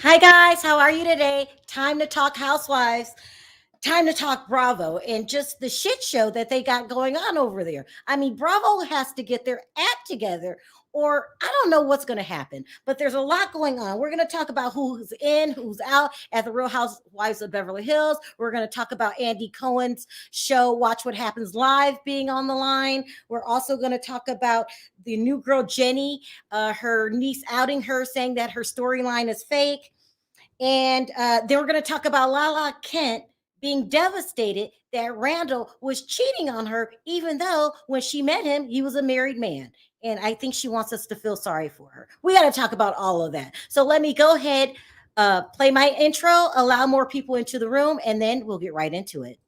Hi, guys. How are you today? Time to talk housewives. Time to talk Bravo and just the shit show that they got going on over there. I mean, Bravo has to get their act together, or I don't know what's going to happen, but there's a lot going on. We're going to talk about who's in, who's out at the Real Housewives of Beverly Hills. We're going to talk about Andy Cohen's show, Watch What Happens Live, being on the line. We're also going to talk about the new girl, Jennie, her niece outing her, saying that her storyline is fake. And then we're going to talk about Lala Kent being devastated that Randall was cheating on her, even though when she met him, he was a married man. And I think she wants us to feel sorry for her. We got to talk about all of that. So let me go ahead, play my intro, allow more people into the room, and then we'll get right into it.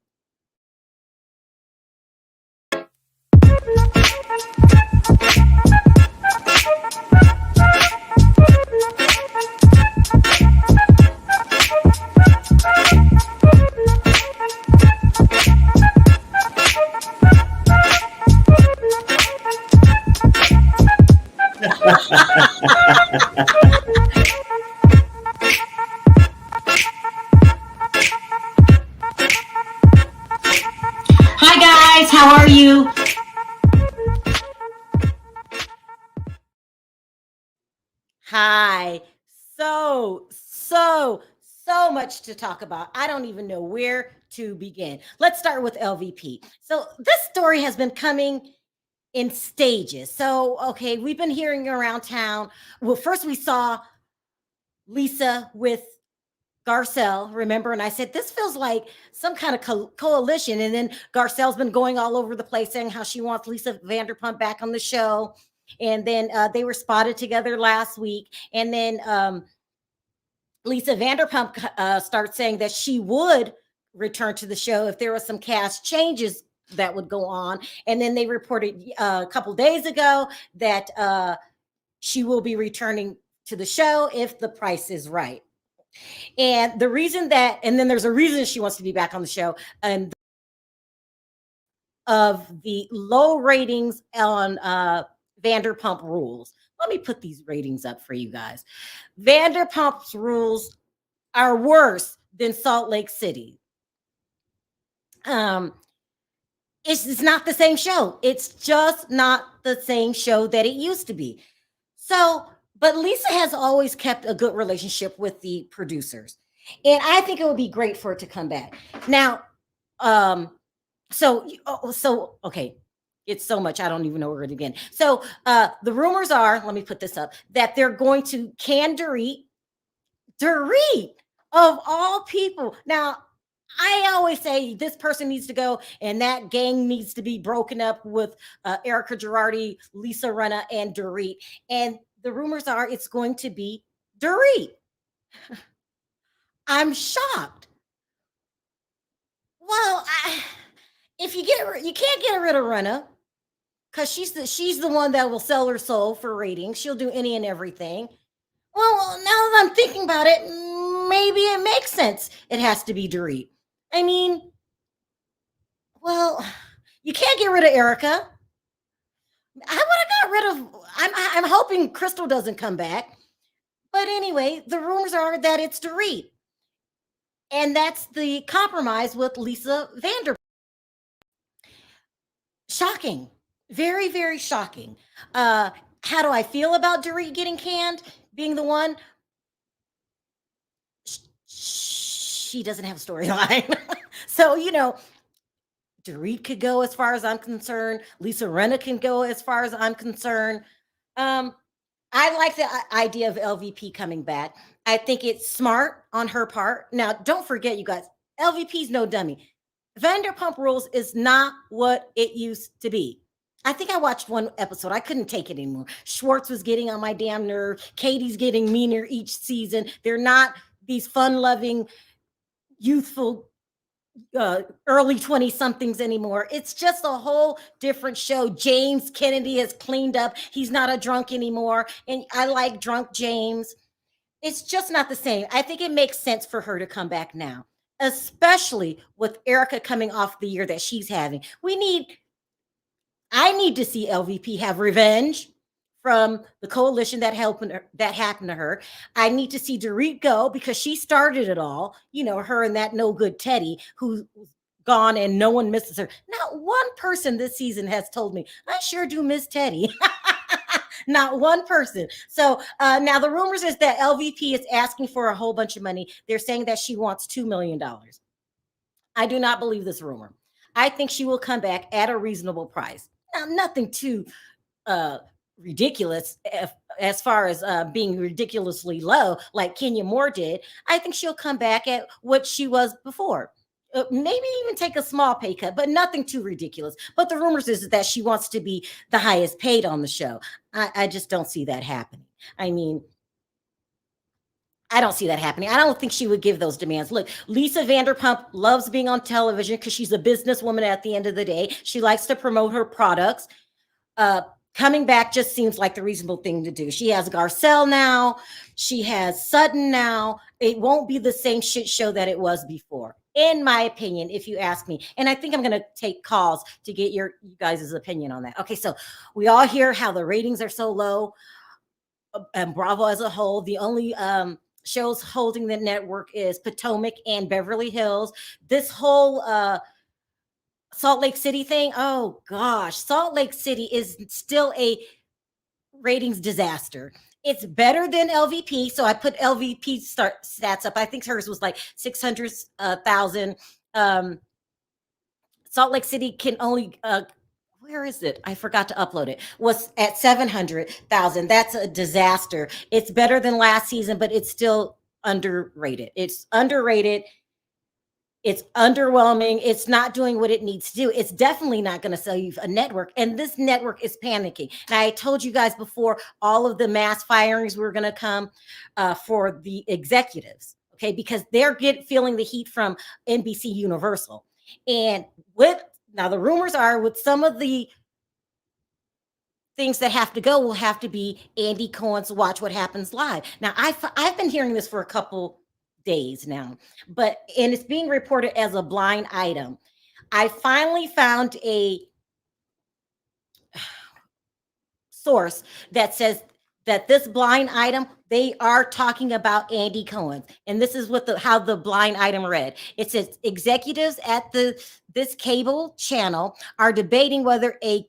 Hi, guys. How are you? Hi. So much to talk about. I don't even know where to begin. Let's start with LVP. So this story has been coming in stages. So, okay, we've been hearing around town. Well, first we saw Lisa with Garcelle, remember? And I said, this feels like some kind of coalition. And then Garcelle's been going all over the place saying how she wants Lisa Vanderpump back on the show. And then they were spotted together last week. And then Lisa Vanderpump starts saying that she would return to the show if there was some cast changes that would go on. And then they reported a couple days ago that she will be returning to the show if the price is right. And the reason that, and then there's a reason she wants to be back on the show, and of the low ratings on Vanderpump Rules. Let me put these ratings up for you guys. Vanderpump's Rules are worse than Salt Lake City. It's not the same show. It's just not the same show that it used to be. So, but Lisa has always kept a good relationship with the producers. And I think it would be great for it to come back. Now, okay. It's so much, I don't even know where to begin. So the rumors are, let me put this up, that they're going to can Dorit of all people. Now, I always say this person needs to go and that gang needs to be broken up with Erica Girardi, Lisa Rinna, and Dorit. And the rumors are it's going to be Dorit. I'm shocked. Well, if you can't get rid of Rinna because she's the one that will sell her soul for ratings. She'll do any and everything. Well, now that I'm thinking about it, maybe it makes sense. It has to be Dorit. I mean, well, you can't get rid of Erica. I would have got rid of. I'm hoping Crystal doesn't come back. But anyway, the rumors are that it's Dorit, and that's the compromise with Lisa Vanderpump. Shocking, very, very shocking. How do I feel about Dorit getting canned? Being the one, she doesn't have a storyline. So, Dorit could go as far as I'm concerned. Lisa Rinna can go as far as I'm concerned. I like the idea of LVP coming back. I think it's smart on her part. Now, don't forget, you guys, LVP's no dummy. Vanderpump Rules is not what it used to be. I think I watched one episode. I couldn't take it anymore. Schwartz was getting on my damn nerve. Katie's getting meaner each season. They're not these fun-loving, youthful, early 20 somethings anymore. It's just a whole different show. James Kennedy has cleaned up. He's not a drunk anymore. And I like drunk James. It's just not the same. I think it makes sense for her to come back now, especially with Erica coming off the year that she's having. I need to see LVP have revenge from the coalition that happened to her. I need to see Dorit go because she started it all. Her and that no good Teddy who's gone and no one misses her. Not one person this season has told me I sure do miss Teddy. Not one person. So now the rumors is that LVP is asking for a whole bunch of money. They're saying that she wants $2 million. I do not believe this rumor. I think she will come back at a reasonable price. Now, nothing too uh, ridiculous as far as being ridiculously low like Kenya Moore did. I think she'll come back at what she was before. Maybe even take a small pay cut, but nothing too ridiculous. But the rumors is that she wants to be the highest paid on the show. I just don't see that happening. I mean, I don't see that happening. I don't think she would give those demands. Look, Lisa Vanderpump loves being on television because she's a businesswoman at the end of the day. She likes to promote her products. Coming back just seems like the reasonable thing to do. She has Garcelle now. She has Sutton now. It won't be the same shit show that it was before, in my opinion, if you ask me. And I think I'm going to take calls to get you guys' opinion on that. Okay, so we all hear how the ratings are so low, and Bravo as a whole. The only shows holding the network is Potomac and Beverly Hills. This whole Salt Lake City thing, oh gosh, Salt Lake City is still a ratings disaster. It's better than LVP, so I put LVP stats up. I think hers was like 600,000. Salt Lake City can only where is it? I forgot to upload it. Was at 700,000. That's a disaster. It's better than last season, but it's still underrated. It's underrated. It's underwhelming. It's not doing what it needs to do. It's definitely not going to sell you a network. And this network is panicking. And I told you guys before, all of the mass firings were going to come for the executives, okay? Because they're feeling the heat from NBC Universal. And now the rumors are with some of the things that have to go will have to be Andy Cohen's Watch What Happens Live. Now, I've been hearing this for a couple days now, and it's being reported as a blind item. I finally found a source that says that this blind item, they are talking about Andy Cohen. And this is how the blind item read. It says executives at this cable channel are debating whether to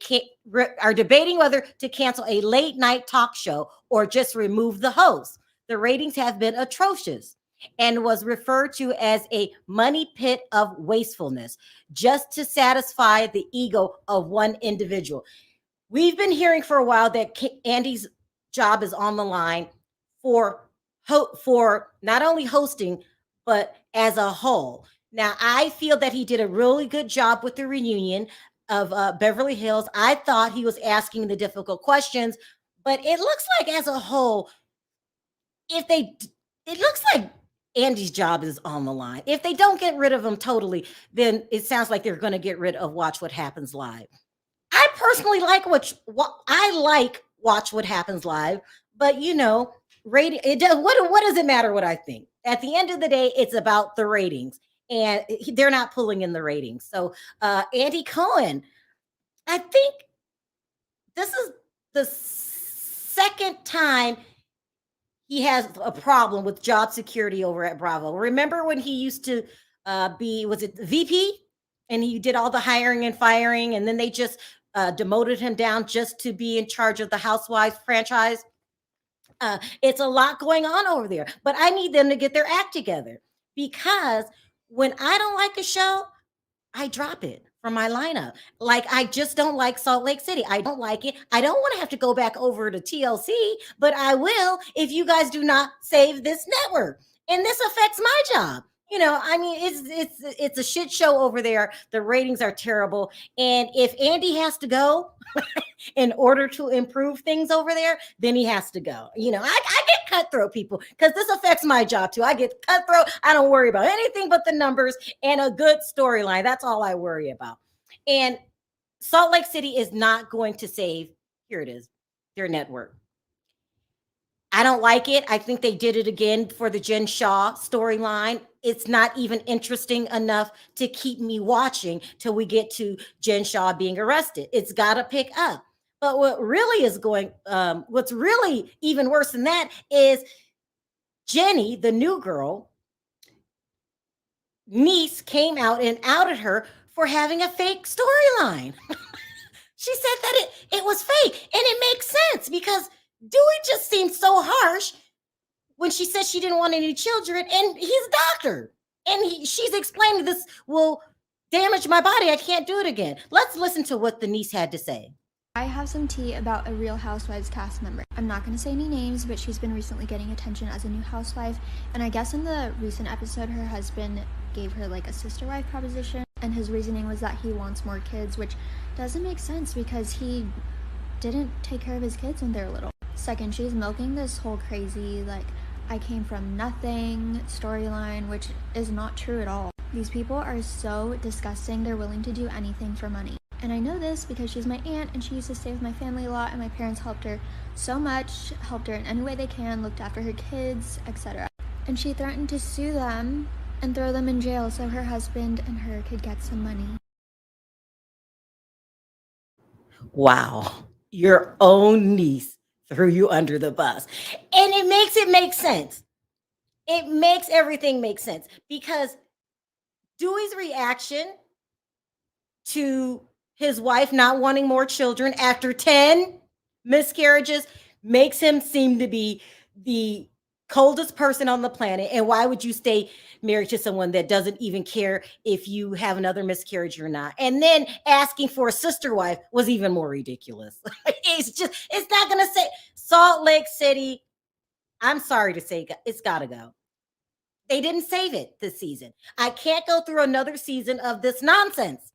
cancel a late night talk show or just remove the host. The ratings have been atrocious and was referred to as a money pit of wastefulness, just to satisfy the ego of one individual. We've been hearing for a while that Andy's job is on the line for not only hosting, but as a whole. Now, I feel that he did a really good job with the reunion of Beverly Hills. I thought he was asking the difficult questions, but it looks like as a whole, it looks like Andy's job is on the line. If they don't get rid of him totally, then it sounds like they're going to get rid of Watch What Happens Live. I personally like Watch What Happens Live, but rating what does it matter what I think? At the end of the day, it's about the ratings, and they're not pulling in the ratings. So Andy Cohen, I think this is the second time he has a problem with job security over at Bravo. Remember when he used to was it VP? And he did all the hiring and firing, and then they just demoted him down just to be in charge of the Housewives franchise. It's a lot going on over there, but I need them to get their act together, because when I don't like a show, I drop it from my lineup. Like, I just don't like Salt Lake City. I don't like it. I don't want to have to go back over to TLC, but I will if you guys do not save this network. And this affects my job. I mean, it's a shit show over there. The ratings are terrible. And if Andy has to go in order to improve things over there, then he has to go. I get cutthroat, people, because this affects my job too. I get cutthroat. I don't worry about anything but the numbers and a good storyline. That's all I worry about. And Salt Lake City is not going to save, here it is, their network. I don't like it. I think they did it again for the Jen Shah storyline. It's not even interesting enough to keep me watching till we get to Jen Shah being arrested. It's got to pick up. But what's really even worse than that is Jennie, the new girl, niece came out and outed her for having a fake storyline. She said that it was fake. And it makes sense because Dewey just seemed so harsh when she said she didn't want any children, and he's a doctor. And she's explaining this will damage my body. I can't do it again. Let's listen to what the niece had to say. I have some tea about a Real Housewives cast member. I'm not going to say any names, but she's been recently getting attention as a new housewife. And I guess in the recent episode, her husband gave her like a sister wife proposition. And his reasoning was that he wants more kids, which doesn't make sense because he didn't take care of his kids when they were little. Second, she's milking this whole crazy, like, I came from nothing storyline, which is not true at all. These people are so disgusting. They're willing to do anything for money. And I know this because she's my aunt and she used to stay with my family a lot, and my parents helped her so much, helped her in any way they can, looked after her kids, etc. And she threatened to sue them and throw them in jail so her husband and her could get some money. Wow, your own niece threw you under the bus. And it makes it make sense. It makes everything make sense because Dewey's reaction to his wife not wanting more children after 10 miscarriages makes him seem to be the coldest person on the planet. And why would you stay married to someone that doesn't even care if you have another miscarriage or not? And then asking for a sister wife was even more ridiculous. It's not going to say Salt Lake City. I'm sorry to say, it's got to go. They didn't save it this season. I can't go through another season of this nonsense.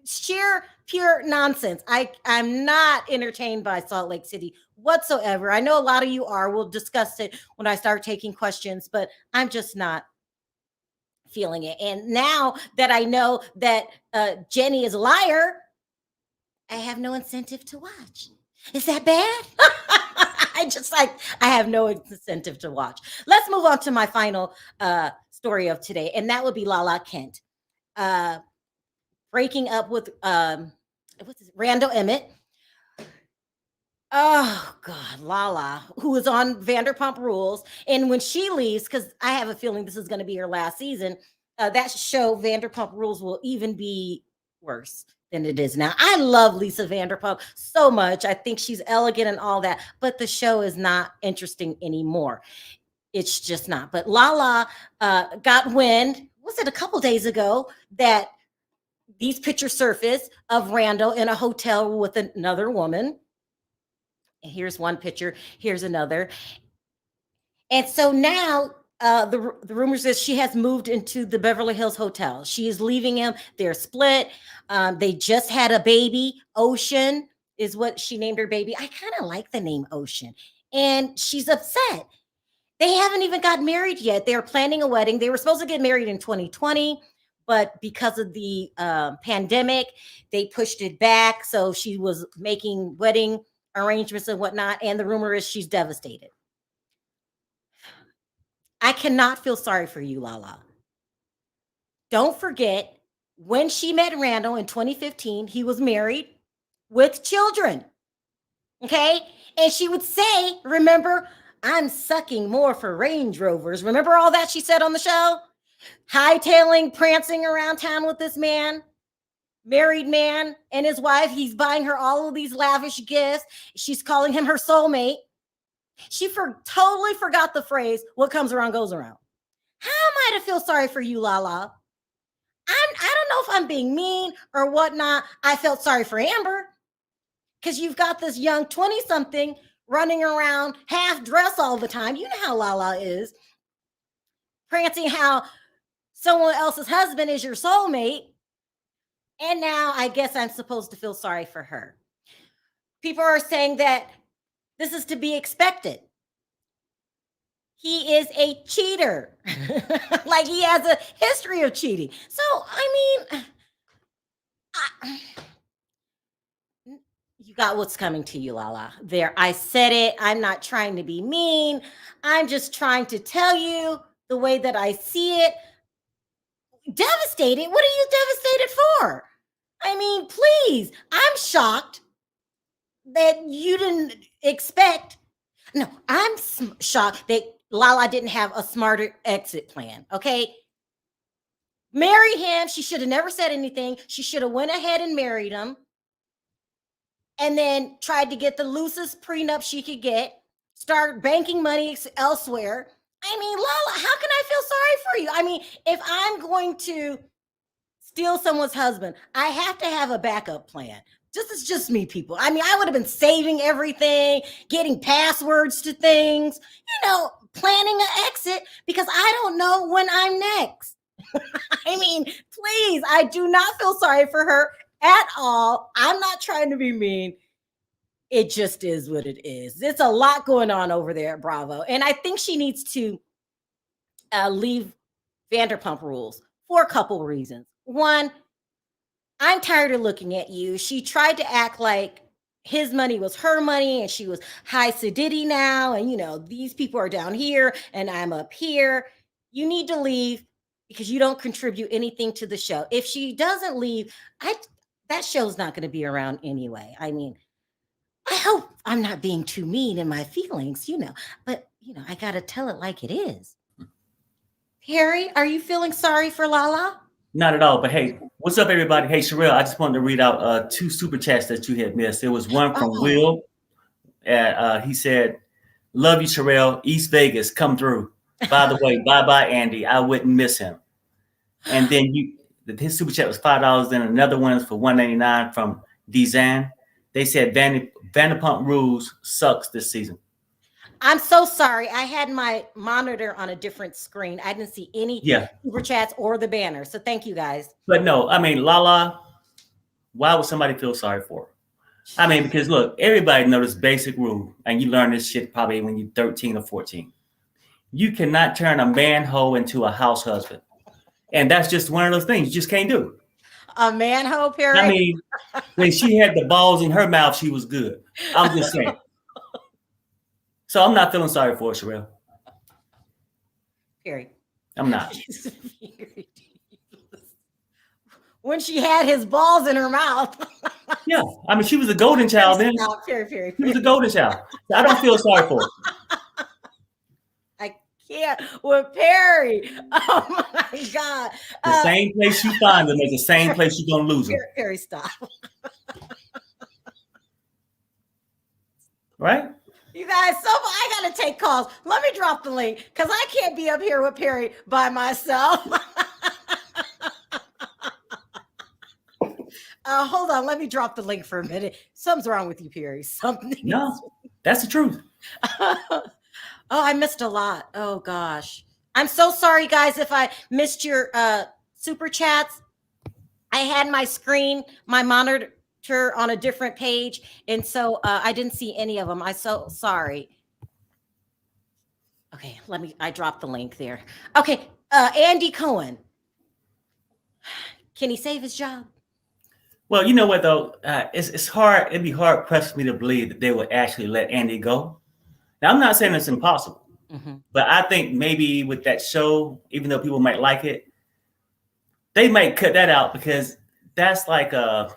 Sheer pure nonsense. I'm not entertained by Salt Lake City whatsoever. I know a lot of you are. We'll discuss it when I start taking questions, but I'm just not feeling it. And now that I know that Jennie is a liar, I have no incentive to watch. Is that bad? I have no incentive to watch. Let's move on to my final story of today, and that would be Lala Kent. Breaking up with Randall Emmett. Oh God, Lala, who is on Vanderpump Rules, and when she leaves, because I have a feeling this is going to be her last season, that show Vanderpump Rules will even be worse than it is now. I love Lisa Vanderpump so much. I think she's elegant and all that, but the show is not interesting anymore. It's just not. But Lala got wind, was it a couple days ago, that these pictures surfaced of Randall in a hotel with another woman. And here's one picture, here's another. And so now the rumors is she has moved into the Beverly Hills Hotel. She is leaving him. They're split. They just had a baby. Ocean is what she named her baby. I kind of like the name Ocean. And she's upset. They haven't even got married yet. They're planning a wedding. They were supposed to get married in 2020. But because of the pandemic, they pushed it back. So she was making wedding arrangements and whatnot. And the rumor is she's devastated. I cannot feel sorry for you, Lala. Don't forget, when she met Randall in 2015, he was married with children. Okay? And she would say, remember, I'm sucking more for Range Rovers. Remember all that she said on the show? Hightailing, prancing around town with this man, married man, and his wife. He's buying her all of these lavish gifts. She's calling him her soulmate. She totally forgot the phrase, what comes around goes around. How am I to feel sorry for you, Lala? I don't know if I'm being mean or whatnot. I felt sorry for Amber because you've got this young 20-something running around half dressed all the time. You know how Lala is. Prancing how someone else's husband is your soulmate. And now I guess I'm supposed to feel sorry for her. People are saying that this is to be expected. He is a cheater. Like he has a history of cheating. So, I mean, you got what's coming to you, Lala. There, I said it. I'm not trying to be mean. I'm just trying to tell you the way that I see it. Devastated? What are you devastated for? I mean, please, I'm shocked that you didn't expect. No, I'm shocked that Lala didn't have a smarter exit plan. Okay. Marry him. She should have never said anything. She should have went ahead and married him and then tried to get the loosest prenup she could get, start banking money elsewhere. I mean, Lala, how can I feel sorry for you? I mean, if I'm going to steal someone's husband, I have to have a backup plan. It's just me, people. I mean, I would have been saving everything, getting passwords to things, planning an exit because I don't know when I'm next. I mean, please, I do not feel sorry for her at all. I'm not trying to be mean. It just is what it is. There's a lot going on over there at Bravo. And I think she needs to leave Vanderpump Rules for a couple reasons. One, I'm tired of looking at you. She tried to act like his money was her money and she was high sedity now. And, these people are down here and I'm up here. You need to leave because you don't contribute anything to the show. If she doesn't leave, that show's not going to be around anyway. I mean, I hope I'm not being too mean in my feelings, but, I got to tell it like it is. Harry, are you feeling sorry for Lala? Not at all. But hey, what's up, everybody? Hey, Sharrell, I just wanted to read out 2 super chats that you had missed. There was one from Will. He said, "Love you, Sharrell. East Vegas, come through. By the way, bye-bye, Andy. I wouldn't miss him." And then his super chat was $5. Then another one is for $1.99 from Dizan. They said Vanderpump Rules sucks this season. I'm so sorry. I had my monitor on a different screen. I didn't see any super chats or the banner. So thank you guys. But no, I mean, Lala, why would somebody feel sorry for her? I mean, because look, everybody knows this basic rule, and you learn this shit probably when you're 13 or 14. You cannot turn a manhole into a house husband. And that's just one of those things you just can't do. A manhole, Perry? I mean, when she had the balls in her mouth, she was good. I'm just saying. So I'm not feeling sorry for her, Sharrell. Perry. I'm not. When she had his balls in her mouth. Yeah. I mean, she was a golden child then. Perry. She was a golden child. I don't feel sorry for her. I can't with Perry. Oh my God. The same place you find them is the same place you're going to lose them. Perry, stop. Right? You guys, I gotta take calls. Let me drop the link because I can't be up here with Perry by myself. Hold on, let me drop the link for a minute. Something's wrong with you, Perry. Something. No, that's the truth. Oh, I missed a lot. Oh gosh, I'm so sorry, guys, if I missed your super chats. I had my screen, my monitor on a different page, and so I didn't see any of them. I'm so sorry. Okay, I dropped the link there. Okay, Andy Cohen, can he save his job? Well, you know what though, it's hard. It'd be hard pressed for me to believe that they would actually let Andy go. Now, I'm not saying it's impossible, but I think maybe with that show, even though people might like it, they might cut that out because that's like an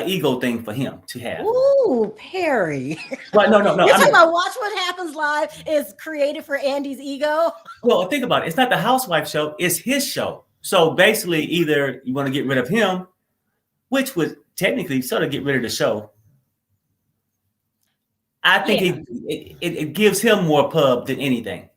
ego thing for him to have. Ooh, Perry. Well, no. You're talking about Watch What Happens Live is created for Andy's ego? Well, think about it. It's not the housewife show. It's his show. So basically, either you want to get rid of him, which would technically sort of get rid of the show. I think it gives him more pub than anything.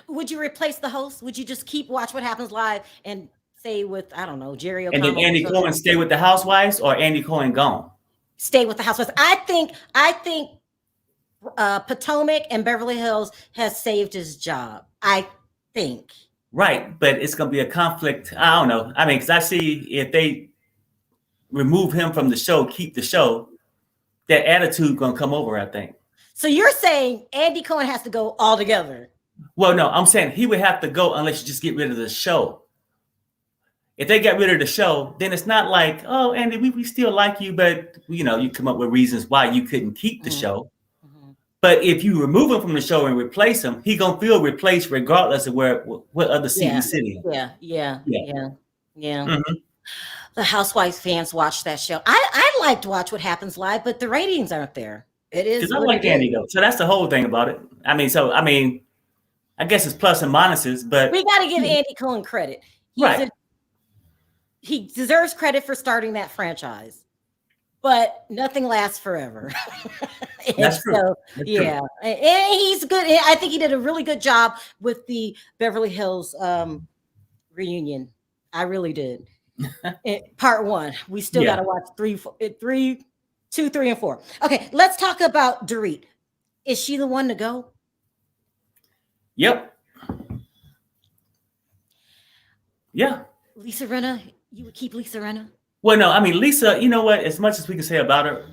Would you replace the host? Would you just keep Watch What Happens Live and stay with, I don't know, Jerry O'Connell? And then Andy Cohen stay with the housewives, or Andy Cohen gone? Stay with the housewives. I think Potomac and Beverly Hills has saved his job. I think. Right, but it's going to be a conflict. I don't know. I mean, because I see if they remove him from the show, keep the show, that attitude going to come over, I think. So you're saying Andy Cohen has to go altogether? Well, no, I'm saying he would have to go unless you just get rid of the show. If they get rid of the show, then it's not like, oh, Andy, we still like you, but you come up with reasons why you couldn't keep the show. But if you remove him from the show and replace him, he gonna feel replaced regardless of what other seat he's sitting in. Yeah. The Housewives fans watch that show. I like to watch What Happens Live, but the ratings aren't there. It is. Because I like Andy though. So that's the whole thing about it. I guess it's plus and minuses, but we got to give Andy Cohen credit. He deserves credit for starting that franchise. But nothing lasts forever. That's true. So, yeah. And he's good. I think he did a really good job with the Beverly Hills reunion. I really did. Part 1. We still got to watch 2, 3, and 4. Okay, let's talk about Dorit. Is she the one to go? Yep. Yeah. Lisa Rinna, you would keep Lisa Rinna? Well, no, Lisa, you know what? As much as we can say about her,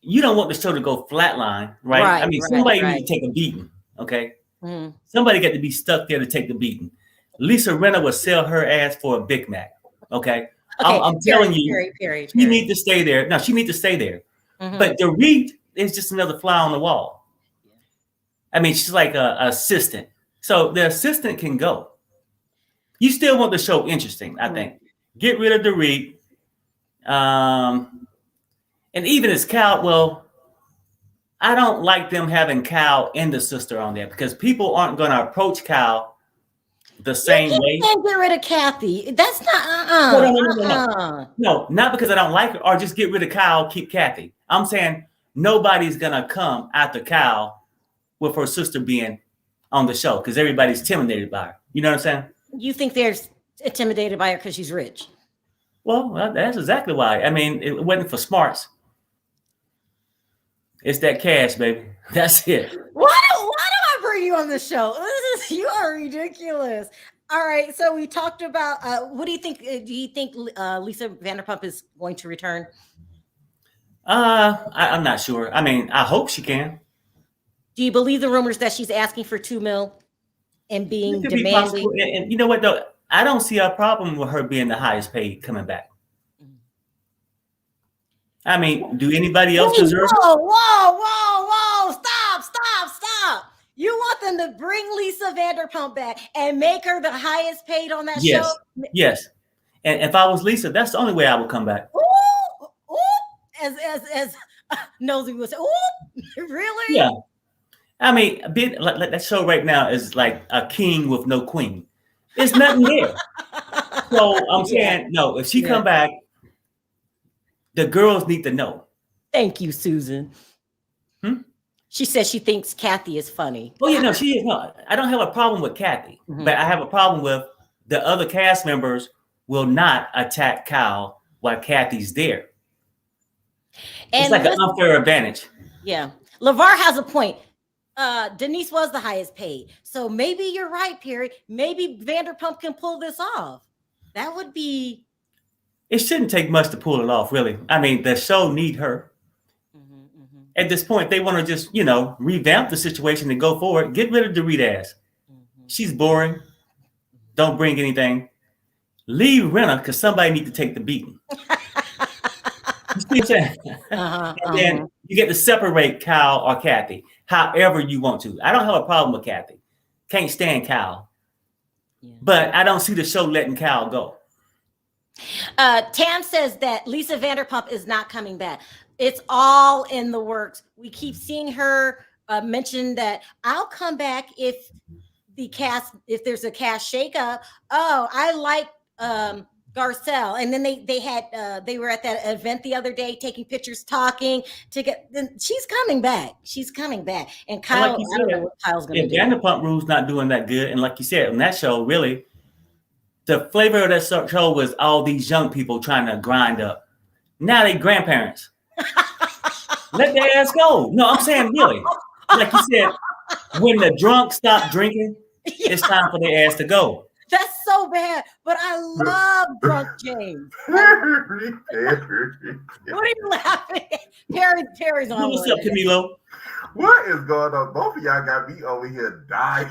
you don't want the show to go flatline, right? Somebody needs to take a beating, okay? Mm. Somebody got to be stuck there to take the beating. Lisa Rinna would sell her ass for a Big Mac, okay? I'm telling you, she needs to stay there. No, she needs to stay there. Mm-hmm. But Dorit is just another fly on the wall. She's like an assistant. So the assistant can go. You still want the show interesting, I think. Get rid of Dorit. And even as Cal, well, I don't like them having Cal and the sister on there because people aren't going to approach Cal the same way. You can't get rid of Kathy. That's not No, not because I don't like her, or just get rid of Kyle, keep Kathy. I'm saying nobody's gonna come after Kyle with her sister being on the show because everybody's intimidated by her. You know what I'm saying? You think they're intimidated by her because she's rich? Well, that's exactly why. It wasn't for smarts. It's that cash, baby. That's it. Why do I bring you on the show? You are ridiculous. All right, so we talked about. What do you think? Do you think Lisa Vanderpump is going to return? I'm not sure. I hope she can. Do you believe the rumors that she's asking for $2 million and being demanding? And you know what though? I don't see a problem with her being the highest paid coming back. Do anybody else deserve? Whoa! Stop! You want them to bring Lisa Vanderpump back and make her the highest paid on that show? Yes. And if I was Lisa, that's the only way I would come back. Ooh, as Nosy would say, ooh, really? Yeah. Like that show right now is like a king with no queen. There's nothing there. So I'm saying, no, if she come back, the girls need to know. Thank you, Susan. She says she thinks Kathy is funny. Oh, yeah, no, she is. No, I don't have a problem with Kathy, but I have a problem with the other cast members will not attack Kyle while Kathy's there. And it's like an unfair advantage. Yeah. LeVar has a point. Denise was the highest paid. So maybe you're right, Perry. Maybe Vanderpump can pull this off. That would be. It shouldn't take much to pull it off, really. The show need her. At this point, they want to just, revamp the situation and go forward. Get rid of Dorit ass. She's boring. Don't bring anything. Leave Rinna because somebody need to take the beating. You see what I'm saying? And then you get to separate Kyle or Kathy however you want to. I don't have a problem with Kathy. Can't stand Kyle. Yeah. But I don't see the show letting Kyle go. Tam says that Lisa Vanderpump is not coming back. It's all in the works. We keep seeing her mention that I'll come back if there's a cast shakeup. Oh, I like Garcelle. And then they were at that event the other day, taking pictures, talking she's coming back. And Kyle, like I don't know what Kyle's going to do. Vanderpump Rules not doing that good. And like you said, on that show, really, the flavor of that show was all these young people trying to grind up. Now they grandparents. Let their ass go. No, I'm saying really. Like you said, when the drunk stop drinking, it's time for their ass to go. That's so bad, but I love drunk James. What are you laughing at? Perry's on. What's up, Camilo? What is going on? Both of y'all got me over here dying.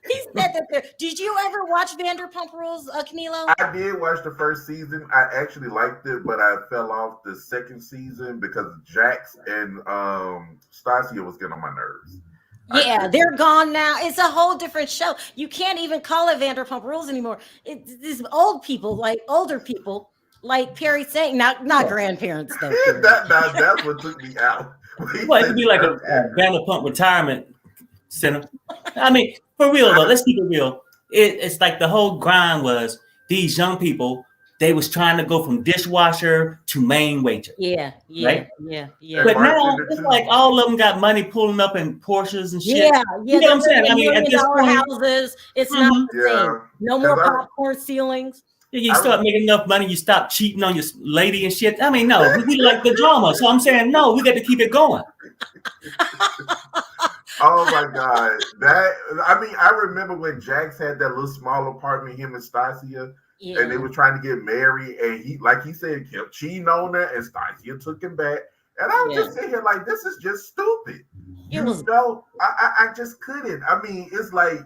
He said that. Did you ever watch Vanderpump Rules, Camilo? I did watch the first season. I actually liked it, but I fell off the second season because Jax and Stacia was getting on my nerves. Yeah, they're gone now. It's a whole different show. You can't even call it Vanderpump Rules anymore. These older people like Perry saying, not grandparents though. Perry. That's what took me out. Well, it could be like a Vanderpump retirement center. I mean, for real though, let's keep it real. It's like the whole grind was these young people. They was trying to go from dishwasher to main waiter. Yeah. Right? Yeah. But now it's like all of them got money pulling up in Porsches and shit. Yeah. You know what I'm saying? I mean, at this point, houses, it's not the same. No more popcorn ceilings. You start making enough money, you stop cheating on your lady and shit. I mean, no, we like the drama. So I'm saying, no, we got to keep it going. Oh my God. I remember when Jax had that little small apartment, him and Stacia, and they were trying to get married, and he, like he said, kept cheating on her, and Stacia took him back. And I was just sitting here like, this is just stupid. I just couldn't. I mean, it's like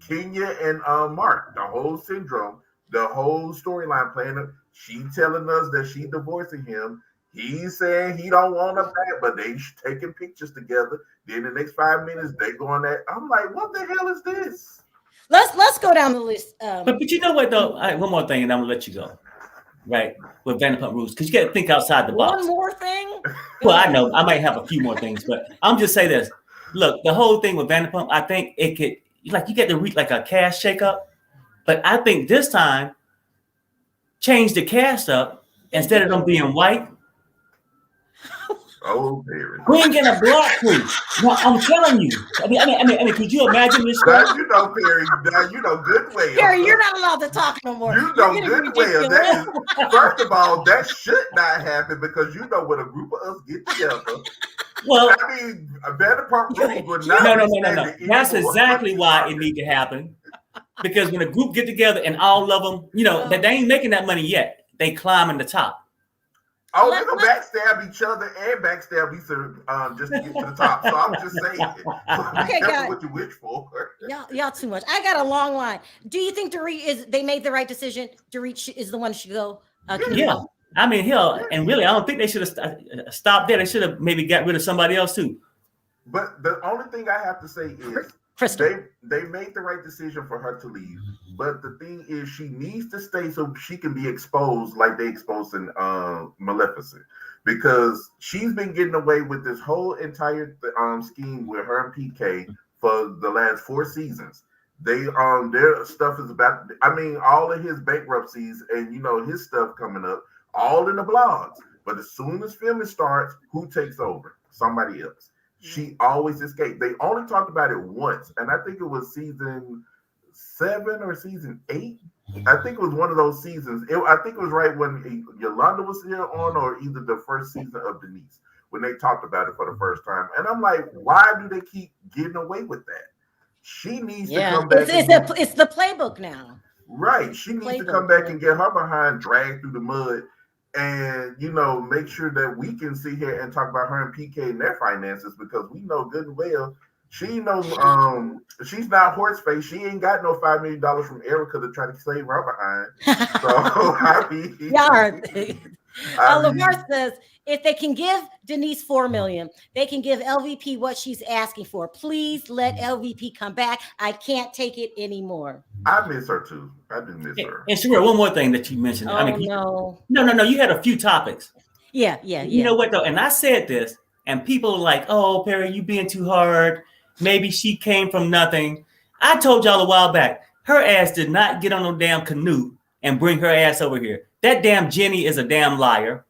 Kenya and Mark, the whole syndrome, the whole storyline playing. She telling us that she divorcing him. He's saying he don't want her back, but they taking pictures together. Then the next 5 minutes they going at. I'm like, what the hell is this? Let's go down the list. But you know what though? All right, one more thing, and I'm gonna let you go. Right, with Vanderpump Rules, because you got to think outside the box. One more thing. Well, I know I might have a few more things, but I'm just say this. Look, the whole thing with Vanderpump, I think it could like you get to reach like a cast shakeup, but I think this time change the cast up instead of them being white. Oh, Perry. Bring in a black queen. No, I'm telling you. I mean, could you imagine this? Now you know, Perry. Now you know good well. Perry, you're not allowed to talk no more. You know good well. That is, first of all, that should not happen because you know when a group of us get together. Well, I mean, Vanderpump Rules would not. No. That's exactly why it need to happen. Because when a group get together and all of them, you know, that they ain't making that money yet. They climbing the top. Oh, they're gonna backstab each other and backstab each other just to get to the top. So I'm just saying, be careful what you wish for. Y'all too much. I got a long line. Do you think Dorit they made the right decision? Dorit is the one who should go. Yeah, I mean, and really, I don't think they should have stopped there. They should have maybe got rid of somebody else too. But the only thing I have to say is they made the right decision for her to leave. But the thing is, she needs to stay so she can be exposed like they exposed in Maleficent, because she's been getting away with this whole entire scheme with her and PK for the last 4 seasons. They their stuff is about. I mean, all of his bankruptcies and his stuff coming up, all in the blogs. But as soon as filming starts, who takes over? Somebody else. She always escaped. They only talked about it once, and I think it was season 7 or season 8. I think it was one of those seasons. I think it was right when Yolanda was here on, or either the first season of Denise, when they talked about it for the first time. And I'm like, why do they keep getting away with that? She needs to come back. It's the playbook now. Right. She needs to come back and get her behind dragged through the mud. And, make sure that we can sit here and talk about her and PK and their finances, because we know good and well she knows she's not horse face. She ain't got no $5 million from Erica to try to save her behind. So, I mean, Lamar says if they can give Denise $4 million, they can give LVP what she's asking for. Please let LVP come back. I can't take it anymore. I miss her too. I do miss her. And Sharrell, one more thing that you mentioned. No. You had a few topics. Yeah. You know what though? And I said this, and people are like, "Oh, Perry, you being too hard. Maybe she came from nothing." I told y'all a while back, her ass did not get on no damn canoe and bring her ass over here. That damn Jennie is a damn liar.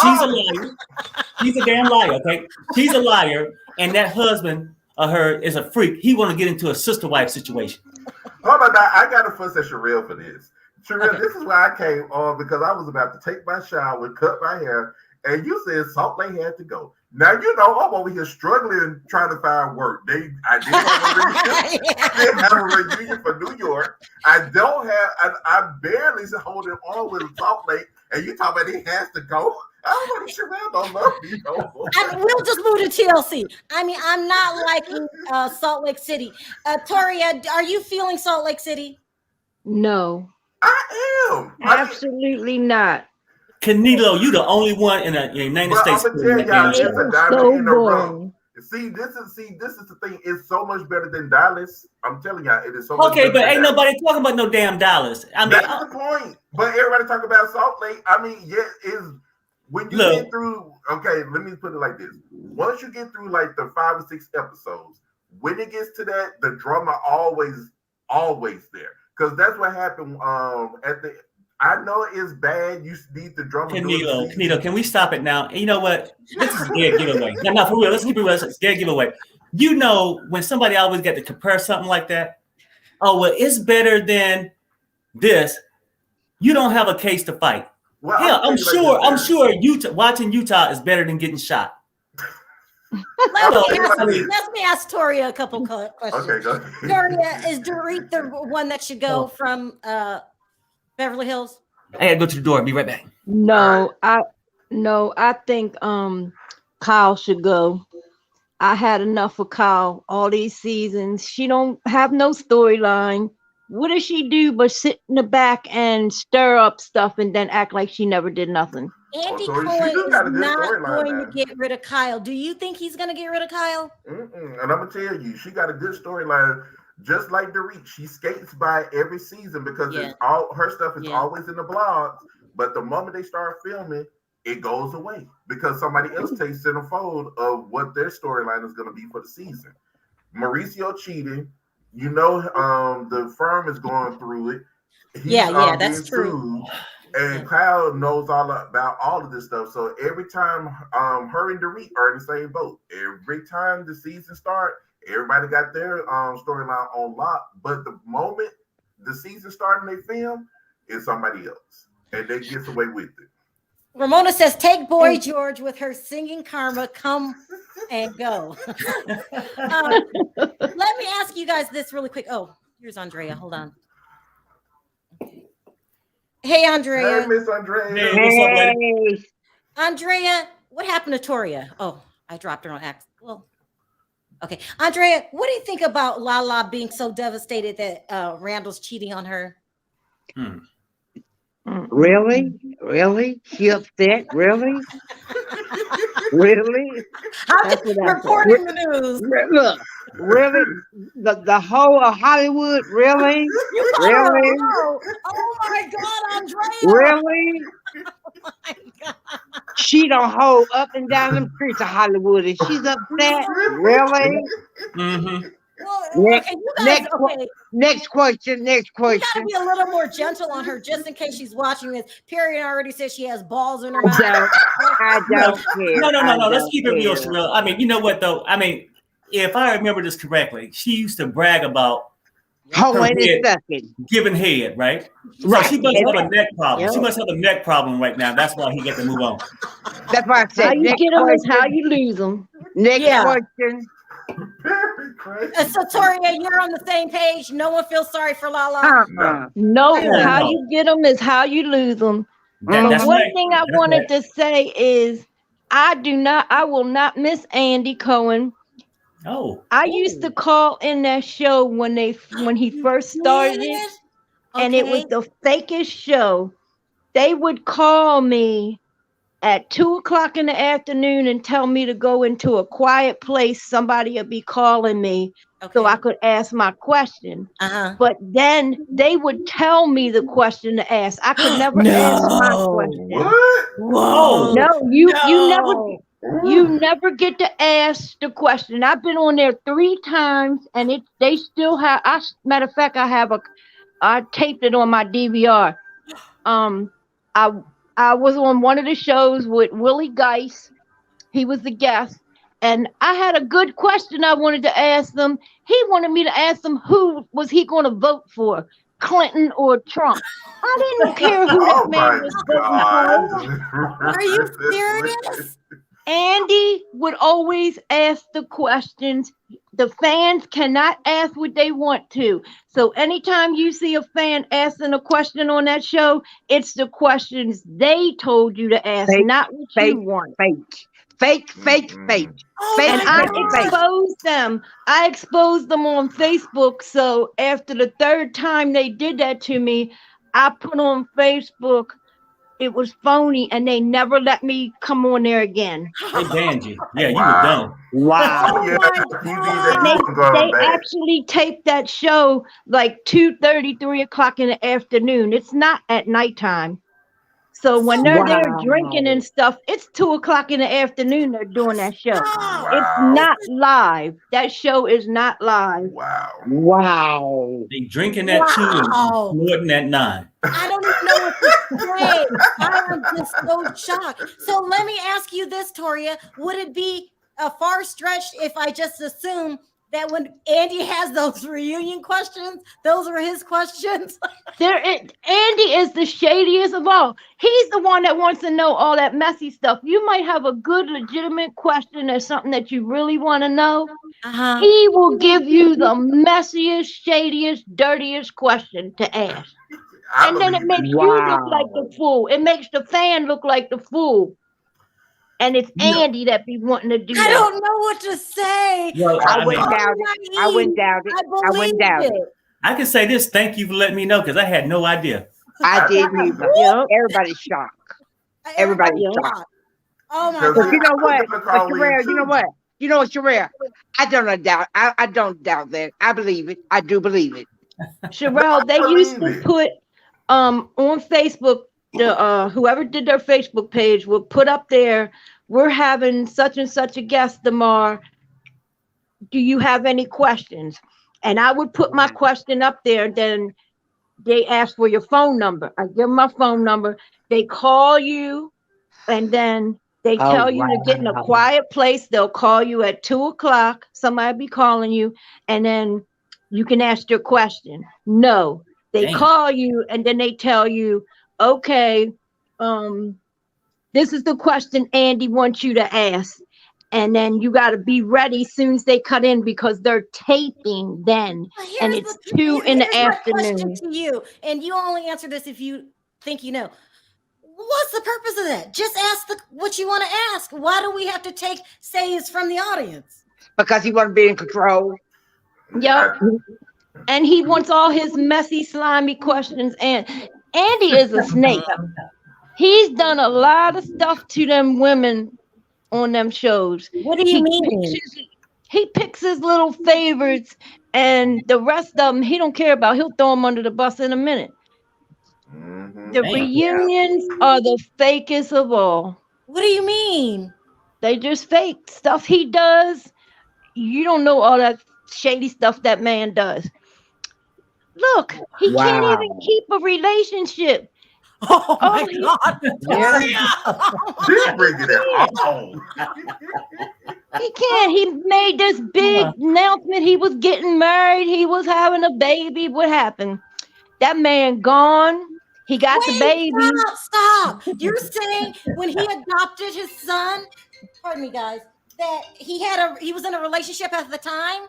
She's a liar. She's a damn liar, okay? She's a liar, and that husband of her is a freak. He want to get into a sister wife situation. Hold on, now. I got to fuss at Sharrell for this. Sharrell, This is why I came on, because I was about to take my shower, cut my hair, and you said Salt Lake had to go. Now, I'm over here struggling trying to find work. I didn't have a reunion for New York. I barely holding on with Salt Lake, and you talking about he has to go. I don't know if Sharrell don't love me no more. We'll just move to TLC. I mean, I'm not liking Salt Lake City. Toria, are you feeling Salt Lake City? No. I am. Absolutely not. Canelo, you the only one in the United States. I'm gonna tell y'all, it's a diamond in the rough. See, this is the thing. It's so much better than Dallas. I'm telling y'all, it is so much Okay, better but than ain't Dallas. nobody talking about no damn dollars. I mean, That's the point. But everybody talk about Salt Lake. I mean, yeah, is when you get through. Okay, let me put it like this: once you get through like the 5 or 6 episodes, when it gets to that, the drama always there, because that's what happened. At the, I know it's bad. You need the drama. Canito, can we stop it now? And you know what? This is a dead giveaway. No, for real. Let's keep it real. It's a dead giveaway. You know, when somebody always got to compare something like that, oh, well, it's better than this. You don't have a case to fight. Well, hell, I'm sure watching Utah is better than getting shot. Let me ask Toria a couple questions. Okay, go ahead. Toria, is Dorit the one that should go from Beverly Hills? I gotta go to the door. Be right back. No, I think Kyle should go. I had enough of Kyle all these seasons. She don't have no storyline. What does she do but sit in the back and stir up stuff and then act like she never did nothing? Andy Cohen is not going to get rid of Kyle. Do you think he's going to get rid of Kyle? And I'm going to tell you, she got a good storyline. Just like Dorit, she skates by every season because it's all her stuff is always in the blogs. But the moment they start filming, it goes away because somebody else takes in a fold of what their storyline is going to be for the season. Mauricio cheating. You know, the firm is going through it. That's true. And Kyle knows all about all of this stuff. So every time her and Dorit are in the same boat. Every time the season starts, everybody got their storyline on lock. But the moment the season starts and they film, it's somebody else. And they get away with it. Ramona says, take Boy George with her singing karma, come and go. Let me ask you guys this really quick. Oh, here's Andrea. Hold on. Hey, Andrea. Hey, Miss Andrea. Hey. Andrea, what happened to Toria? Oh, I dropped her on accident. Well, okay. Andrea, what do you think about Lala being so devastated that Randall's cheating on her? Really? She upset? Really? I'm reporting the news. Look, really? The whole of Hollywood? Really? Really? Oh my God, Andrea! Really? Oh my God. She don't hold up and down them streets of Hollywood, and she's upset. Really? Mm-hmm. Well, next question. You gotta be a little more gentle on her, just in case she's watching this. Perry already said she has balls in her mouth. I don't care. No. Let's keep it real, Sharrell. I mean, you know what though? I mean, if I remember this correctly, she used to brag about giving head, right? So she must have a neck problem. She must have a neck problem right now. That's why he got to move on. That's why I said how you get them is how you lose them. Next question. So Toria, you're on the same page. No one feels sorry for Lala. No, how you get them is how you lose them. One thing I wanted to say is I will not miss Andy Cohen. I used to call in that show when he first started it, and it was the fakest show. They would call me at 2:00 in the afternoon and tell me to go into a quiet place. Somebody would be calling me so I could ask my question. But then they would tell me the question to ask. I could never ask my question. What? Whoa! No, you never get to ask the question. I've been on there 3 times, and they still have. Matter of fact, I taped it on my DVR. I was on one of the shows with Willie Geist. He was the guest. And I had a good question I wanted to ask them. He wanted me to ask them who was he going to vote for, Clinton or Trump. I didn't care who that man was voting for. Are you serious? Andy would always ask the questions. The fans cannot ask what they want to. So anytime you see a fan asking a question on that show, it's the questions they told you to ask, not what you want. Fake. And I exposed them. I exposed them on Facebook. So after the 3rd time they did that to me, I put on Facebook, it was phony, and they never let me come on there again. They banned you. Yeah, you were done. Wow. They actually taped that show like 2:30, 3 o'clock in the afternoon. It's not at nighttime. So when they're there drinking and stuff, it's 2 o'clock in the afternoon. They're doing that show. Wow. It's not live. That show is not live. Wow. They drinking at 2 and snorting at 9. I don't even know what to say. I am just so shocked. So let me ask you this, Toria. Would it be a far stretch if I just assume that when Andy has those reunion questions, those are his questions? Andy is the shadiest of all. He's the one that wants to know all that messy stuff. You might have a good, legitimate question or something that you really want to know. He will give you the messiest, shadiest, dirtiest question to ask. And then it makes you look like the fool. It makes the fan look like the fool. And it's Andy that be wanting to do that. I don't know what to say. Well, I wouldn't doubt it. I can say this. Thank you for letting me know, because I had no idea. I didn't either. Everybody's shocked. Everybody's shocked. Oh my God. You know what? Sharrell, you know what, Sharrell? I don't doubt that. I believe it. I do believe it. Sharrell, they used to put on Facebook, whoever did their Facebook page would put up there, we're having such and such a guest tomorrow. Do you have any questions? And I would put my question up there. Then they ask for your phone number. I give them my phone number. They call you, and then they tell you to get in a quiet place. They'll call you at 2 o'clock. Somebody be calling you, and then you can ask your question. No, they call you, and then they tell you, okay, this is the question Andy wants you to ask. And then you got to be ready as soon as they cut in, because they're taping then. And it's 2 in the afternoon. To you, and you only answer this if you think you know. What's the purpose of that? Just ask what you want to ask. Why do we have to say it's from the audience? Because he want to be in control. Yep. And he wants all his messy, slimy questions. And Andy is a snake. He's done a lot of stuff to them women on them shows. What do you mean? He picks his little favorites, and the rest of them he don't care about. He'll throw them under the bus in a minute. The reunions are the fakest of all. What do you mean? They just fake stuff he does. You don't know all that shady stuff that man does. Look, he can't even keep a relationship. Oh my God. He can't. He made this big announcement. He was getting married. He was having a baby. What happened? That man gone. He got the baby. Stop. You're saying when he adopted his son, pardon me, guys, that he was in a relationship at the time?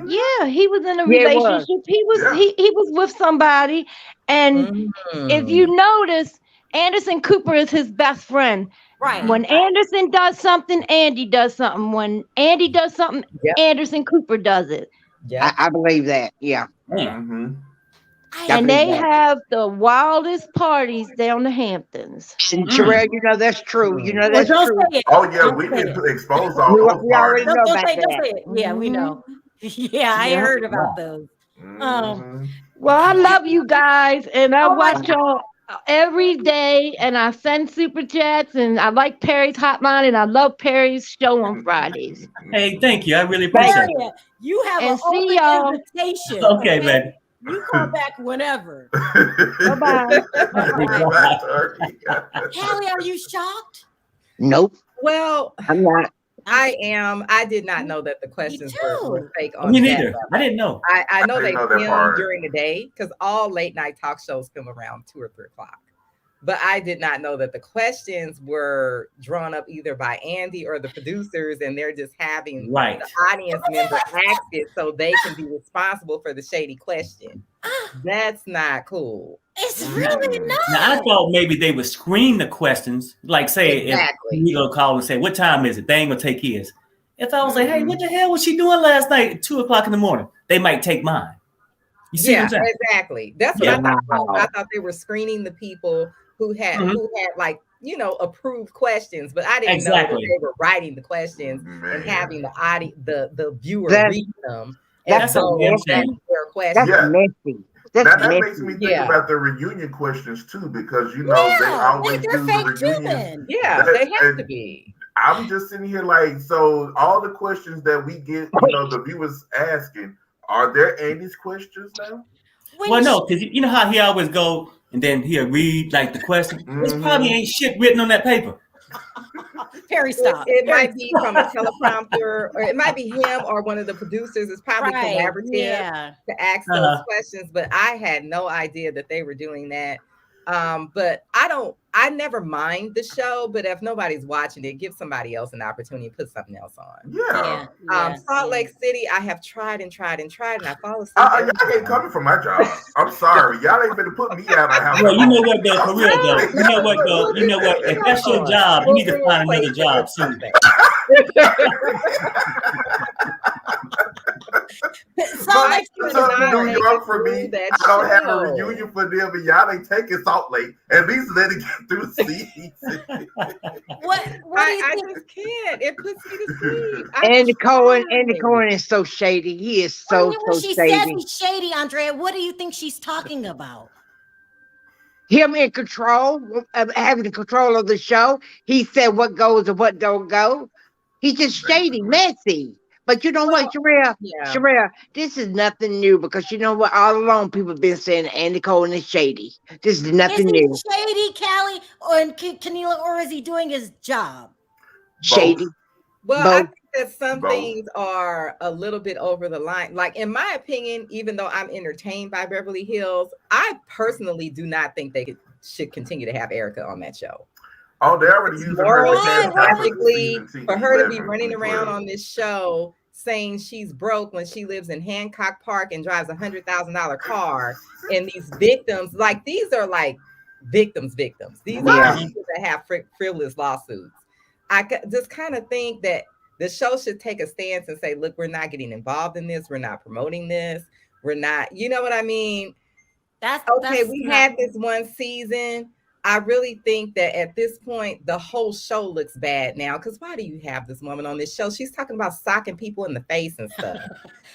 Yeah, he was in a relationship. He was with somebody. And if you notice, Anderson Cooper is his best friend. Right. When Anderson does something, Andy does something. When Andy does something, Anderson Cooper does it. Yeah, I believe that. Yeah. And they have the wildest parties down the Hamptons. And Sharrell, you know that's true. You know that's true. Oh yeah, we can expose all those we already know about that. that. Say it. Yeah, we know. Yeah, I heard about those. Well, I love you guys, and I watch y'all every day, and I send super chats, and I like Perry's hotline, and I love Perry's show on Fridays. Hey, thank you. I really appreciate it. You have an open invitation. Okay, man. You come back whenever. Bye-bye. Hallie, are you shocked? Nope. Well, I'm not. I am. I did not know that the questions were fake. On Me neither. I didn't know. I know they film during the day, because all late night talk shows film around 2 or 3 o'clock. But I did not know that the questions were drawn up either by Andy or the producers, and they're just having the audience member ask it so they can be responsible for the shady question. That's not cool. It's really not. Now, I thought maybe they would screen the questions, like say if you go call and say, what time is it? They ain't gonna take his. If I was like, hey, what the hell was she doing last night at 2 o'clock in the morning? They might take mine. You see what I'm saying? Exactly. That's what I thought. I thought they were screening the people who had like, you know, approved questions, but I didn't know that they were writing the questions and having the viewer read them. That's so their question. That's messy. That makes me think about the reunion questions too, because you know they always do the reunion. Yeah, they have to be. I'm just sitting here like, so all the questions that we get, you know, the viewers asking, are there Andy's questions now? Well, no, because you know how he always go and then he'll read like the question. There's probably ain't shit written on that paper. Perry, stop. It might be from a teleprompter, or it might be him or one of the producers. It's probably collaborative to ask those questions, but I had no idea that they were doing that. But I never mind the show, but if nobody's watching it, give somebody else an opportunity to put something else on. Salt Lake City, I have tried and I fall asleep. Y'all ain't coming for my job. I'm sorry. Y'all ain't gonna put me out of the house. Well, you know what though, for real though. You know what though. You know what? If that's your job, you need to find another job soon. New York for me. I don't have a reunion for them, and y'all ain't taking Salt Lake. At least let it get through the season. I just can't. It puts me to sleep. Andy Cohen is so shady. He is so she shady. says he's shady, Andrea. What do you think she's talking about? Him in control, having the control of the show. He said what goes and what don't go. He's just shady, messy. But you know what, Sharrell, this is nothing new, because you know what? All along, people have been saying Andy Cohen is shady. This is nothing new. Is he shady, Callie, or Kenila, or is he doing his job? Shady. Well, I think that some things are a little bit over the line. Like, in my opinion, even though I'm entertained by Beverly Hills, I personally do not think they should continue to have Erica on that show. Oh, they already used her for her to be running around on this show saying she's broke when she lives in Hancock Park and drives $100,000 car. And these victims, like, these are like victims. These are people that have frivolous lawsuits. I just kind of think that the show should take a stance and say, look, we're not getting involved in this. We're not promoting this. We're not, you know what I mean? We had this one season. I really think that at this point, the whole show looks bad now. Because why do you have this woman on this show? She's talking about socking people in the face and stuff.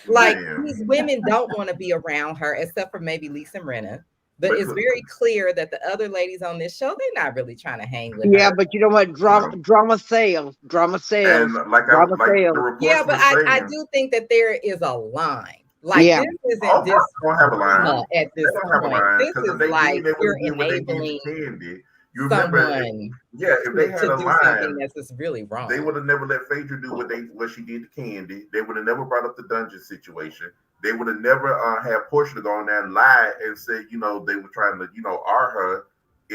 Like, these women don't want to be around her, except for maybe Lisa Rinna. But it's very clear that the other ladies on this show, they're not really trying to hang with her. Yeah, but you know what? Drama sales. And I do think that there is a line. Like, this isn't just don't have a line. At this point. This is like you're enabling someone if they had to a do line, something that's just really wrong. They would have never let Phaedra do what she did to Candy. They would have never brought up the dungeon situation. They would have never had Portia go on there and lie and say, you know, they were trying to, you know, R her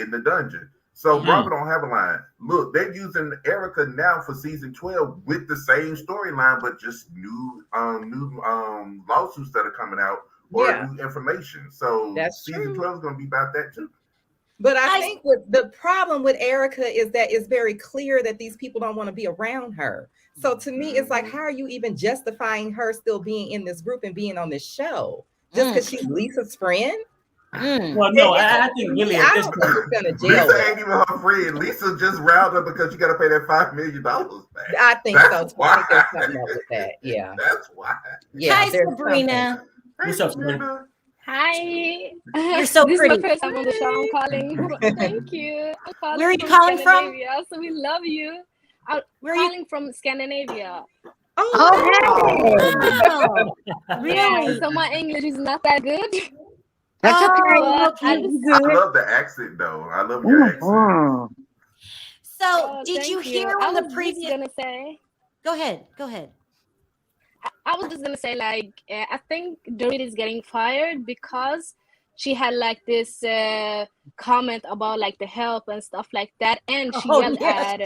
in the dungeon. So Bravo don't have a line. Look, they're using Erica now for season 12 with the same storyline, but just new lawsuits that are coming out or new information. So season 12 is going to be about that too. But I think the problem with Erica is that it's very clear that these people don't want to be around her. So to me, it's like, how are you even justifying her still being in this group and being on this show? Just because she's Lisa's friend? Well, no, I think really at this point, Lisa ain't even her friend. Lisa just riled her because you got to pay that $5 million back. I think so. I think there's something up with that. Yeah, that's why. Yeah, hi, Sabrina. What's up, Sabrina? Hi. You're so this pretty. is my first time on the show. I'm calling. Thank you. I'm calling. Where are you calling from? So we love you. We're calling from Scandinavia. Oh, really? So my English is not that good. That's okay. I love the accent, though. I love your accent. So, did you hear on the previous? Gonna say. Go ahead. I was just gonna say, like, I think Dorit is getting fired because she had like this comment about like the help and stuff like that, and she yelled at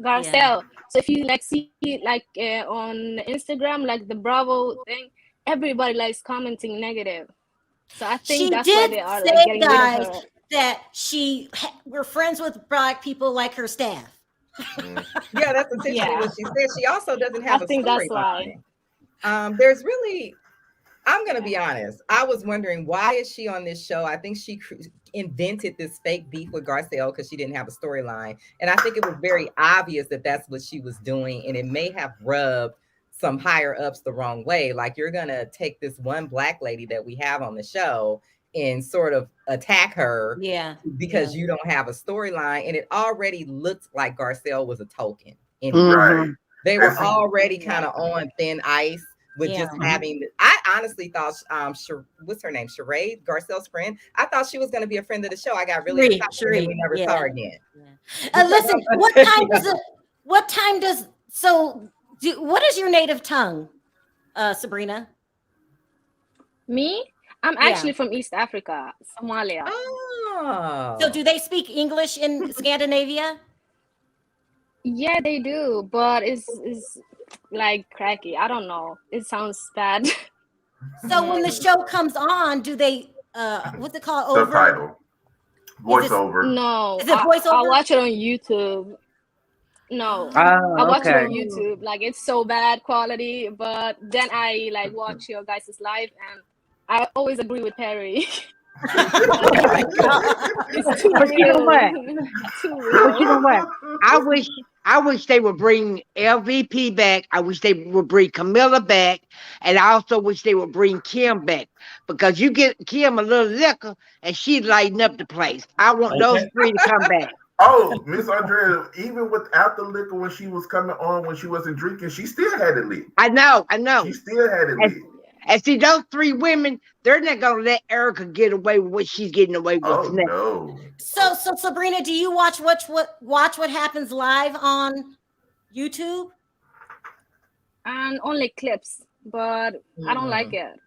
Garcelle. Yeah. So if you like see like on Instagram, like the Bravo thing, everybody likes commenting negative. So I think that's why they are like, getting rid of her. That we're friends with Black people like her staff. Yeah, that's essentially what she said. She also doesn't have I think that's why. There's really, I'm going to be honest. I was wondering, why is she on this show? I think she invented this fake beef with Garcelle because she didn't have a storyline. And I think it was very obvious that that's what she was doing. And it may have rubbed some higher ups the wrong way. Like, you're going to take this one Black lady that we have on the show and sort of attack her because you don't have a storyline. And it already looked like Garcelle was a token. Right. They were already kind of on thin ice with just having. I honestly thought, what's her name, Sharrell, Garcelle's friend. I thought she was going to be a friend of the show. I got really excited, and we never saw her again. Listen, what time does what is your native tongue, Sabrina? Me? I'm actually from East Africa, Somalia. Oh. So do they speak English in Scandinavia? Yeah, they do, but it's like cracky. I don't know. It sounds bad. So when the show comes on, do they what's it called? Subtitle. Voiceover. No. Is it voiceover? I watch it on YouTube. No. I watch it on YouTube. Like, it's so bad quality, but then I like watch your guys' live, and I always agree with Perry. It's too But real. you know what? Too real. But you know what? I wish they would bring LVP back. I wish they would bring Camilla back. And I also wish they would bring Kim back. Because you get Kim a little liquor and she'd lighten up the place. I want those three to come back. Oh, Miss Andrea, even without the liquor, when she was coming on, when she wasn't drinking, she still had it lit. I know. She still had it lit. And see, those three women, they're not gonna let Erica get away with what she's getting away with now. No. So Sabrina, do you watch what happens live on YouTube? And only clips, but I don't like it.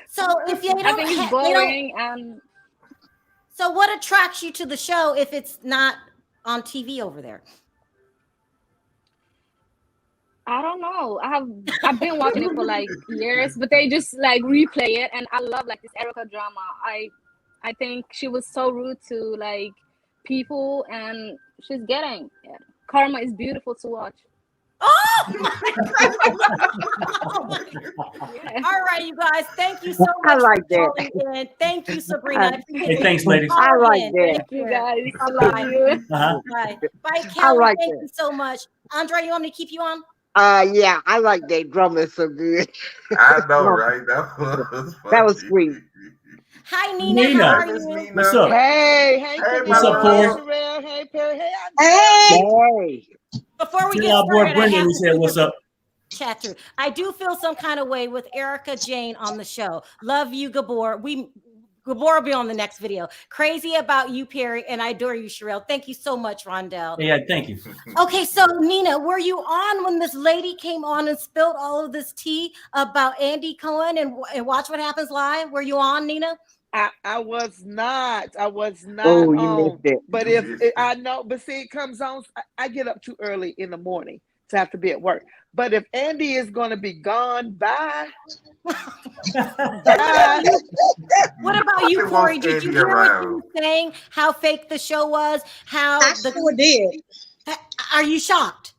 So if you don't, I think it's boring. And so what attracts you to the show if it's not on TV over there? I don't know. I've been watching it for like years, but they just like replay it, and I love like this Erica drama. I think she was so rude to like people, and she's getting it. Karma is beautiful to watch. Oh my God. Yeah. All right, you guys. Thank you so much. I like that. In. Thank you, Sabrina. Hey, thanks, ladies. I like that. Thank you guys. I Bye. love you. Bye. Bye, Kelly. like Thank that. you so much. Andre, you want me to keep you on? Yeah, I like that drama so good. I know, right? That was sweet. Hi, Nina. How are you? Nina. What's up? Hey, What's up, Corey? Sharrell. Hey, Perry. Hey. Before we Tell get our boy started, Brendan, we said, what's up? chat through. I do feel some kind of way with Erica Jane on the show. Love you, Gabor. Gabor will be on the next video. Crazy about you, Perry, and I adore you, Sharrell. Thank you so much, Rondell. Yeah, thank you. Okay, so Nina, were you on when this lady came on and spilled all of this tea about Andy Cohen and Watch What Happens Live? Were you on, Nina? I was not. Oh, you on. missed it. But I know, but see, it comes on. I get up too early in the morning to have to be at work. But if Andy is going to be gone, bye. What about you, Corey? Did you hear what you were saying? How fake the show was? I sure did. Are you shocked?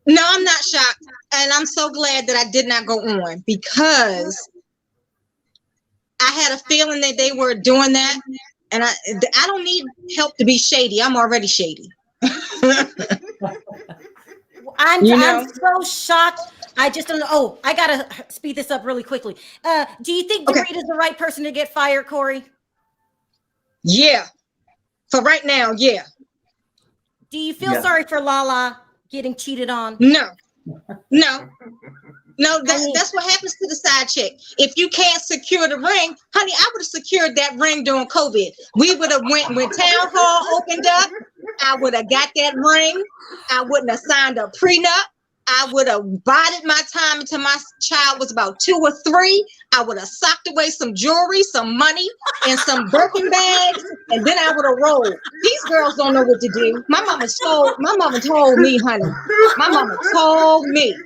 No, I'm not shocked. And I'm so glad that I did not go on because I had a feeling that they were doing that. And I don't need help to be shady. I'm already shady. I'm so shocked. I just don't know. Oh, I gotta speed this up really quickly. Do you think Dorit is the right person to get fired, Corey? Yeah. For right now, yeah. Do you feel sorry for Lala getting cheated on? No. That's what happens to the side chick. If you can't secure the ring, honey, I would have secured that ring during COVID. We would have went when town hall opened up. I would have got that ring. I wouldn't have signed a prenup. I would have bided my time until my child was about 2 or 3. I would have socked away some jewelry, some money, and some Birkin bags, and then I would have rolled. These girls don't know what to do. My mama told me, honey. My mama told me.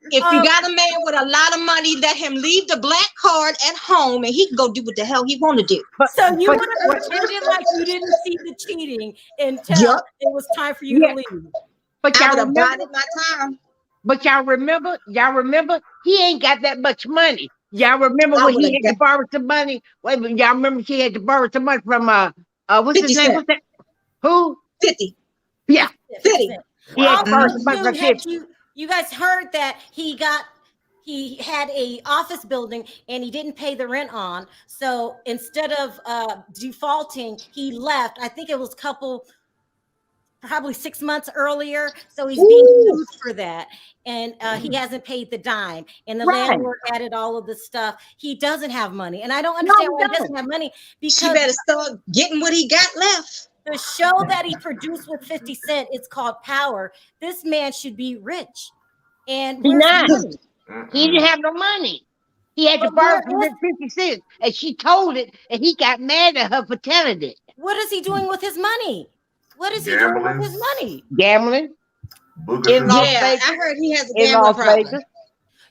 If you got a man with a lot of money, let him leave the black card at home and he can go do what the hell he want to do. So you would have pretended like you didn't see the cheating until it was time for you to leave. But I y'all would have remember bided my time. But y'all remember, he ain't got that much money. Y'all remember when he had to borrow some money? Wait a minute, y'all remember she had to borrow some money from what's his name? What's that? Who? 50. Yeah. 50. He had to borrow some money from 50. You guys heard that he had a office building and he didn't pay the rent on. So instead of defaulting, he left. I think it was probably 6 months earlier. So he's being sued for that. And he hasn't paid the dime. And the landlord added all of this stuff. He doesn't have money. And I don't understand why he doesn't have money. Because she better start getting what he got left. The show that he produced with 50 Cent, it's called Power. This man should be rich. And he didn't have no money. He had to borrow from 50 cents. And she told it, and he got mad at her for telling it. What is he doing with his money? What is he doing with his money? Gambling. I heard he has a gambling problem.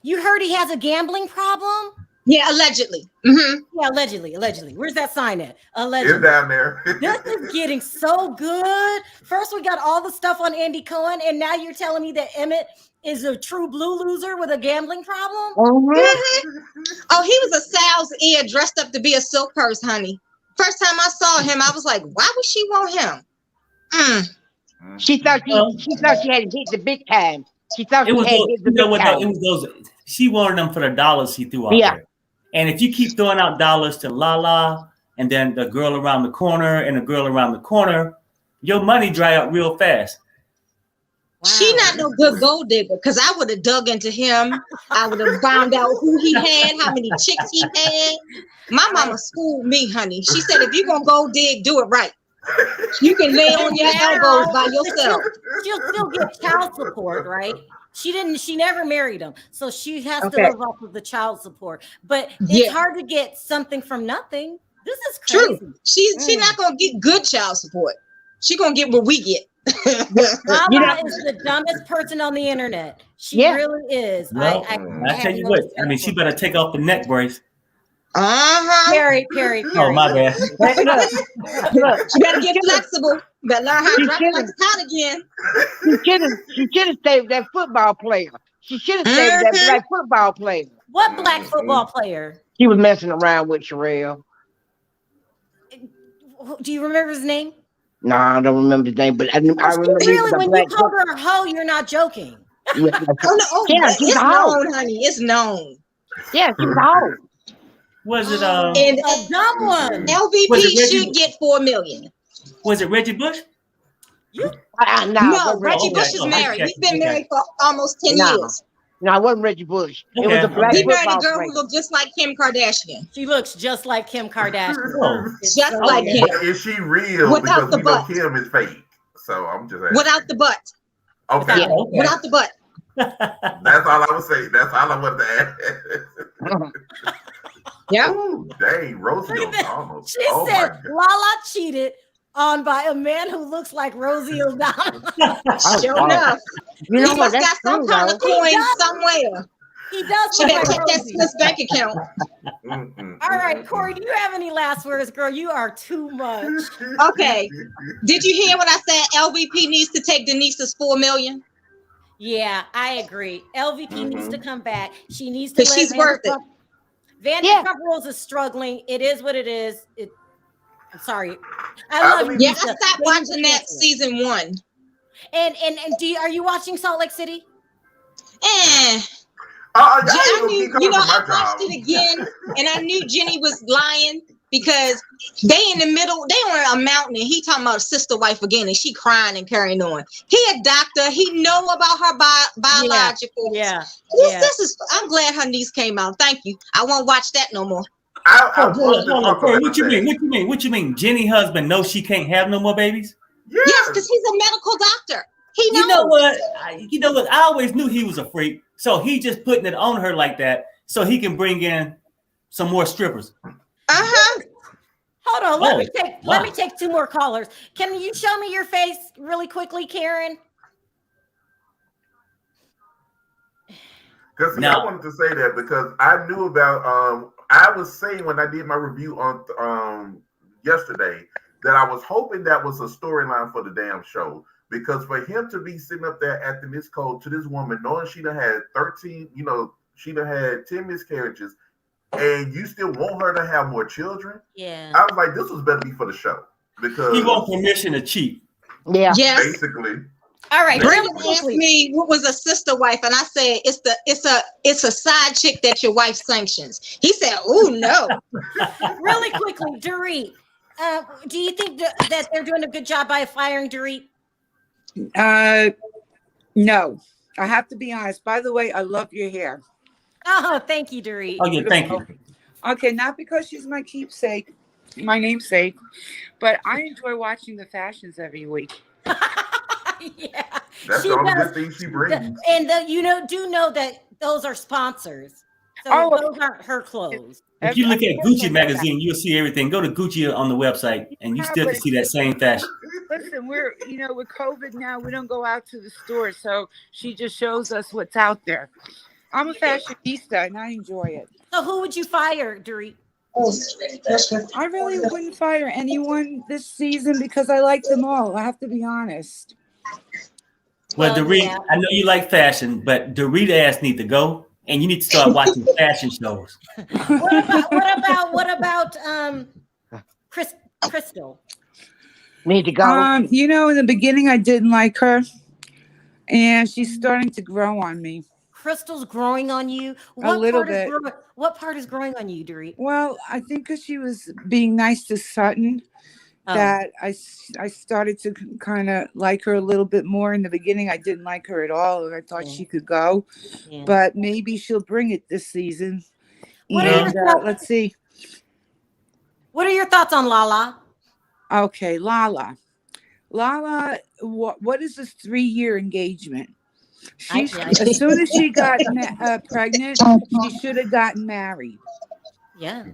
You heard he has a gambling problem? Yeah, allegedly. Yeah, allegedly. Where's that sign at? Allegedly. It's down there. This is getting so good. First, we got all the stuff on Andy Cohen, and now you're telling me that Emmett is a true blue loser with a gambling problem? Oh, he was a sales ear dressed up to be a silk purse, honey. First time I saw him, I was like, why would she want him? She thought she had hit the big time. She thought she had hit the big time. It was those. She wanted them for the dollars he threw out there. And if you keep throwing out dollars to Lala and then the girl around the corner and the girl around the corner, your money dry up real fast. Wow. She not no good gold digger, because I would have dug into him. I would have found out who he had, how many chicks he had. My mama schooled me, honey. She said, if you're going to go dig, do it right. You can lay on your elbows by yourself. She'll still get child support, right? She never married him. So she has to live off of the child support. But it's hard to get something from nothing. This is crazy. True. She's not going to get good child support. She's going to get what we get. Lala is the dumbest person on the internet. She really is. No, I tell you what, I mean, she better take off the neck brace. Perry. Oh, my bad. Look, she better get flexible. Better learn how to drop like a pot again. She should have stayed with that football player. She should have stayed with that black football player. What black football player? He was messing around with Sharrell. Do you remember his name? No, I don't remember the name, but I remember. Really, when you called her a hoe, you're not joking. It's known, honey. It's known. Yeah, she's a hoe. Was it and a dumb one? LVP should get $4 million. Was it Reggie Bush? No, Reggie Bush is married. He's been married for almost 10 years. No, it wasn't Reggie Bush. It was a black. He married a girl who looked just like Kim Kardashian. She looks just like Kim Kardashian. Just like Kim. But is she real? Without the butt. Kim is fake. So I'm just asking. Without the butt. Okay. Without the butt. That's all I would say. That's all I wanted to add. Yeah. Dang, Rosie O'Donnell. She said Lala cheated on by a man who looks like Rosie O'Donnell. Sure enough. You know what? He got some kind of coin somewhere. He does. She better check that Swiss bank account. All right, Corey, do you have any last words, girl? You are too much. Okay. Did you hear what I said? LVP needs to take Denise's $4 million. Yeah, I agree. LVP needs to come back. She needs to. She's worth it. Vanderpump Rules is struggling. It is what it is. I'm sorry. I love you. Yeah, I stopped watching that season 1. And are you watching Salt Lake City? I watched it again, and I knew Jennie was lying because they in the middle, they on a mountain, and he talking about sister wife again, and she crying and carrying on. He a doctor. He know about her biological. Yeah. This is. I'm glad her niece came out. Thank you. I won't watch that no more. What you mean? Jennie husband knows she can't have no more babies? Yes, because he's a medical doctor. He knows. You know what? I always knew he was a freak. So he just putting it on her like that so he can bring in some more strippers. Hold on. Let me take 2 more callers. Can you show me your face really quickly, Karen? Because I wanted to say that because I knew about I was saying when I did my review on yesterday that I was hoping that was a storyline for the damn show. Because for him to be sitting up there acting this cold to this woman, knowing she done had 13, she done had 10 miscarriages, and you still want her to have more children. Yeah. I was like, this was better be for the show because he want permission to cheat. Yeah. Yes. Basically. All right. Brandon asked me what was a sister wife, and I said it's a side chick that your wife sanctions. He said, "Oh no." Really quickly, Dorit, do you think that they're doing a good job by firing Dorit? No, I have to be honest. By the way, I love your hair. Oh, thank you, Dorit. Oh yeah, thank you. Okay, not because she's my keepsake, my namesake, but I enjoy watching the fashions every week. Yeah, that's the only good thing she brings. And you know that those are sponsors, so those aren't her clothes. If you look at Gucci magazine, you'll see everything. Go to Gucci on the website, and you still can see that same fashion. Listen, we're with COVID now, we don't go out to the store, so she just shows us what's out there. I'm a fashionista, and I enjoy it. So, who would you fire, Dorit? I really wouldn't fire anyone this season because I like them all. I have to be honest. Well, Dorit, I know you like fashion, but Dorit ass need to go, and you need to start watching fashion shows. What about Crystal? Need to go. In the beginning, I didn't like her, and she's starting to grow on me. Crystal's growing on you? A little bit. What part is growing on you, Dorit? Well, I think because she was being nice to Sutton, that I started to kind of like her a little bit more. In the beginning, I didn't like her at all. I thought she could go, but maybe she'll bring it this season. Let's see. What are your thoughts on Lala? Okay, Lala. What is this 3-year engagement? As soon as she got pregnant, she should have gotten married. Yeah.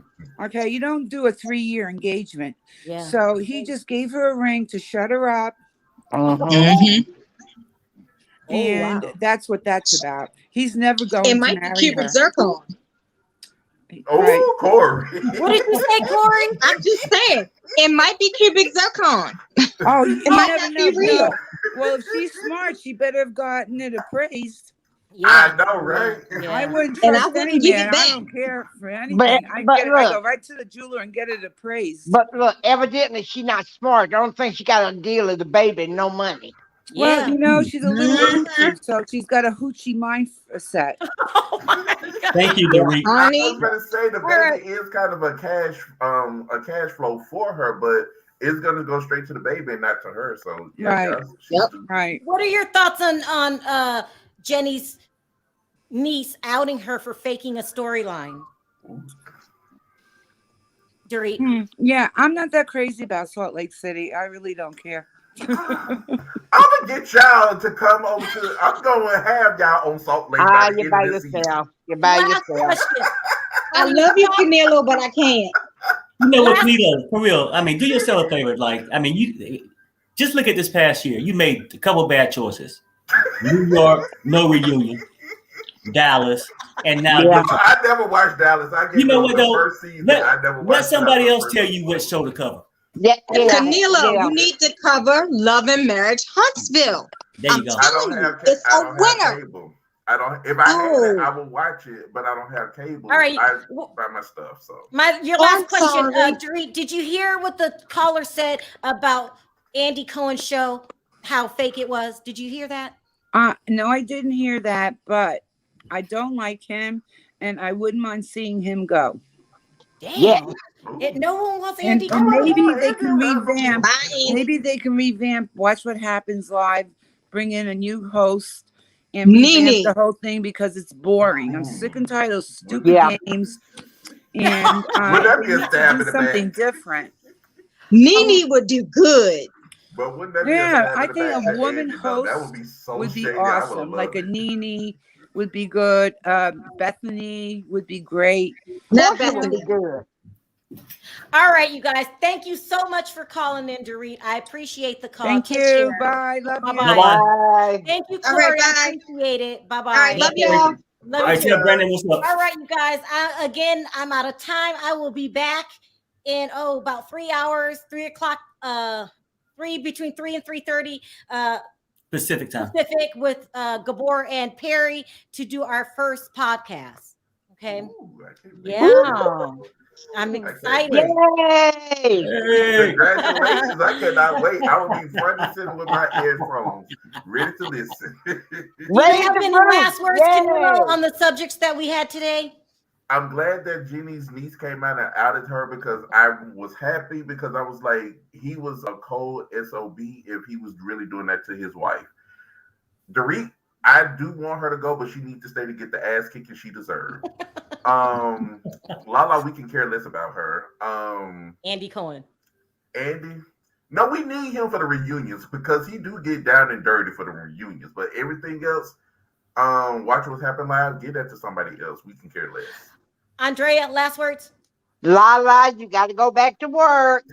Okay, you don't do a 3-year engagement. Yeah. So he just gave her a ring to shut her up. Mm-hmm. And that's what that's about. He's never going It to might be marry cubic her. zircon. Oh, Corey. What did you say, Corey? I'm just saying, it might be cubic zircon. Oh, you might never not be know. real. Well, if she's smart, she better have gotten it appraised. Yeah. I know, right? Yeah. I wouldn't And I trust wouldn't any give man. it back. I don't care for anything. But I look, go right to the jeweler and get it appraised. But look, evidently she's not smart. I don't think she got a deal of the baby and no money. Well, Yeah. she's a little hoochie, so she's got a hoochie mindset. Oh my God. Thank you, Dorit. I Honey, was going to say the baby is kind of a cash flow for her, but it's going to go straight to the baby and not to her. So Right. Yep. Right. What are your thoughts on Jennie's niece outing her for faking a storyline? Dorit. Yeah, I'm not that crazy about Salt Lake City. I really don't care. I'm gonna get y'all to come over to. I'm gonna have y'all on Salt Lake. You by yourself. You by Last yourself. question. I love you, Canelo, but I can't. You know what, Nita, for real. I mean, do yourself a favor. You just look at this past year. You made a couple bad choices. New York, no reunion. Dallas, and now I never watched Dallas. You know what though? First season, Let somebody else tell you what show to cover. Canelo, you need to cover Love and Marriage Huntsville. There you go. I don't have It's I a don't winner. have cable. I don't. If I had it, I would watch it, but I don't have cable. All right. I buy my stuff. So Your last question, sorry. Dorit, did you hear what the caller said about Andy Cohen's show, how fake it was? Did you hear that? No, I didn't hear that, but I don't like him, and I wouldn't mind seeing him go. Damn. Yeah. No one wants And Andy Cohen. maybe they can revamp. Bye, Andy. Maybe they can revamp Watch What Happens Live, bring in a new host, and Nene. revamp the whole thing because it's boring. I'm sick and tired of stupid games. And Would that we be a need stab to in do the something back? different. Nene would do good. But wouldn't that be Yeah, a I stab in the think back a to woman Andy, though? That would host be so would be shady. I would've awesome. Like a loved it. Nene would be good. Bethany would be great. Not That would Bethany. be good. All right, you guys. Thank you so much for calling in, Dorit. I appreciate the call. Thank Take you. care. Bye. Love you. Bye-bye. Bye. Thank you, All Corey. right, bye. I appreciate it. Bye-bye. All right, love y'all. All Love right, you tell too. Brandon what's up. All right, you guys. I'm out of time. I will be back in about 3 hours, 3 o'clock, between 3 and 3:30 Pacific time. Pacific with Gabor and Perry to do our first podcast. Okay. Ooh, yeah. I'm excited. Yay! Congratulations. I cannot wait. I will be front and center with my earphones, ready to listen. Do you have any last words, Canelo, on the subjects that we had today? I'm glad that Jennie's niece came out and outed her because I was happy because I was like, he was a cold SOB if he was really doing that to his wife. Dorit, I do want her to go, but she needs to stay to get the ass kicking she deserved. Lala, we can care less about her. Andy Cohen. Andy? No, we need him for the reunions because he do get down and dirty for the reunions. But everything else, watch what's happening live, give that to somebody else. We can care less. Andrea, last words? Lala, you got to go back to work.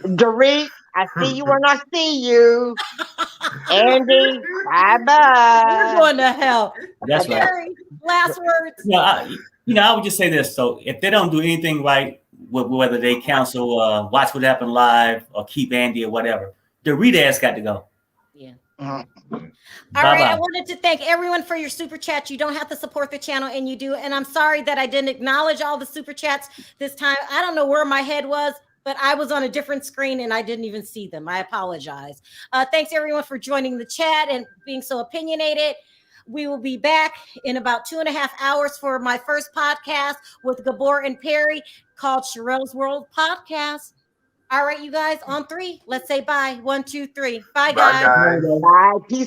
Dorit, I see you when I see you. Andy, bye-bye. We're going to hell. That's right. Last words. No, I would just say this. So if they don't do anything right, whether they cancel Watch What Happened Live or keep Andy or whatever, the ass got to go. Yeah. All right. I wanted to thank everyone for your super chats. You don't have to support the channel, and you do. And I'm sorry that I didn't acknowledge all the super chats this time. I don't know where my head was, but I was on a different screen and I didn't even see them. I apologize. Thanks everyone for joining the chat and being so opinionated. We will be back in about 2.5 hours for my first podcast with Gabor and Perry called Sharrell's World Podcast. All right, you guys, on 3, let's say bye. 1, 2, 3. Bye, guys. Bye. Peace.